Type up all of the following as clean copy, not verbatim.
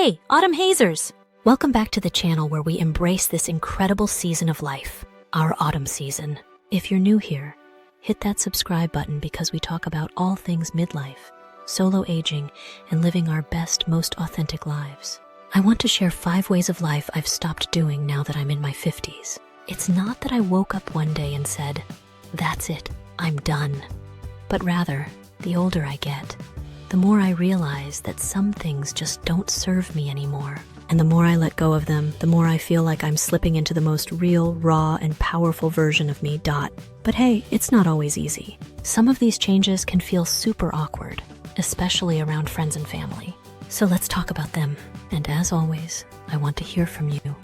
Hey, Autumn Hazers! Welcome back to the channel where we embrace this incredible season of life, our autumn season. If you're new here, hit that subscribe button because we talk about all things midlife, solo aging, and living our best, most authentic lives. I want to share 5 ways of life I've stopped doing now that I'm in my 50s. It's not that I woke up one day and said, "That's it, I'm done." But rather, the older I get, the more I realize that some things just don't serve me anymore. And the more I let go of them, the more I feel like I'm slipping into the most real, raw, and powerful version of me. But hey, it's not always easy. Some of these changes can feel super awkward, especially around friends and family. So let's talk about them. And as always, I want to hear from you.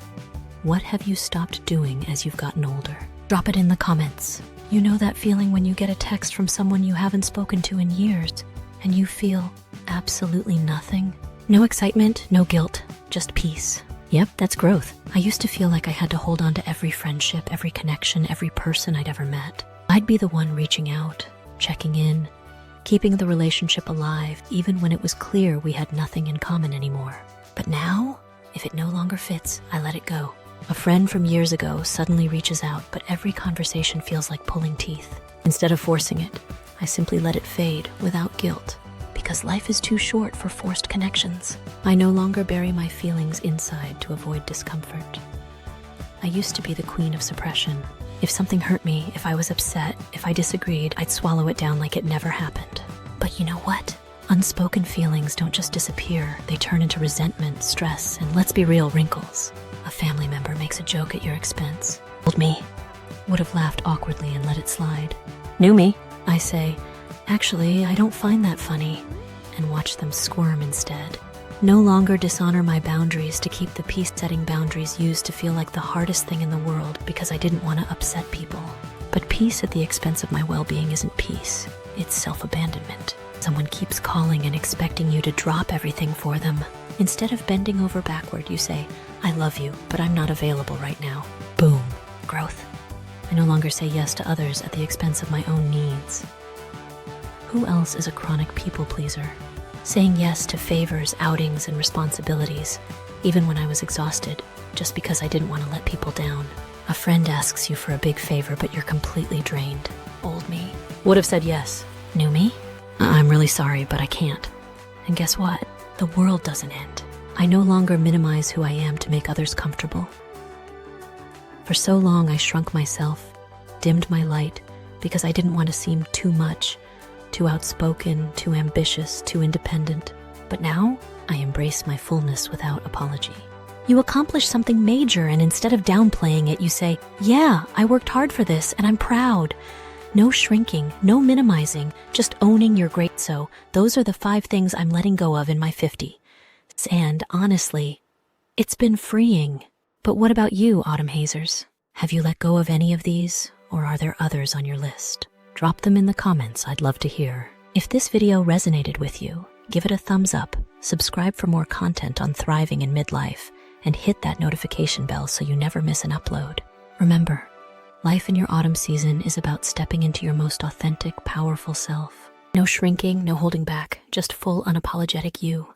What have you stopped doing as you've gotten older? Drop it in the comments. You know that feeling when you get a text from someone you haven't spoken to in years, and you feel absolutely nothing? No excitement, no guilt, just peace. Yep, that's growth. I used to feel like I had to hold on to every friendship, every connection, every person I'd ever met. I'd be the one reaching out, checking in, keeping the relationship alive, even when it was clear we had nothing in common anymore. But now, if it no longer fits, I let it go. A friend from years ago suddenly reaches out, but every conversation feels like pulling teeth. Instead of forcing it, I simply let it fade without guilt, because life is too short for forced connections. I no longer bury my feelings inside to avoid discomfort. I used to be the queen of suppression. If something hurt me, if I was upset, if I disagreed, I'd swallow it down like it never happened. But you know what? Unspoken feelings don't just disappear. They turn into resentment, stress, and let's be real, wrinkles. A family member makes a joke at your expense. Old me would have laughed awkwardly and let it slide. New me, I say, "Actually, I don't find that funny," and watch them squirm instead. No longer dishonor my boundaries to keep the peace-setting boundaries used to feel like the hardest thing in the world because I didn't want to upset people. But peace at the expense of my well-being isn't peace. It's self-abandonment. Someone keeps calling and expecting you to drop everything for them. Instead of bending over backward, you say, "I love you, but I'm not available right now." Boom. Growth. I no longer say yes to others at the expense of my own needs. Who else is a chronic people pleaser? Saying yes to favors, outings, and responsibilities, even when I was exhausted, just because I didn't want to let people down. A friend asks you for a big favor, but you're completely drained. Old me would have said yes. New me? "I'm really sorry, but I can't." And guess what? The world doesn't end. I no longer minimize who I am to make others comfortable. For so long, I shrunk myself, dimmed my light, because I didn't want to seem too much, too outspoken, too ambitious, too independent. But now, I embrace my fullness without apology. You accomplish something major, and instead of downplaying it, you say, "Yeah, I worked hard for this, and I'm proud." No shrinking, no minimizing, just owning your great so. Those are the 5 things I'm letting go of in my 50s. And honestly, it's been freeing. But what about you, Autumn Hazers? Have you let go of any of these, or are there others on your list? Drop them in the comments, I'd love to hear. If this video resonated with you, give it a thumbs up, subscribe for more content on thriving in midlife, and hit that notification bell so you never miss an upload. Remember, life in your autumn season is about stepping into your most authentic, powerful self. No shrinking, no holding back, just full, unapologetic you.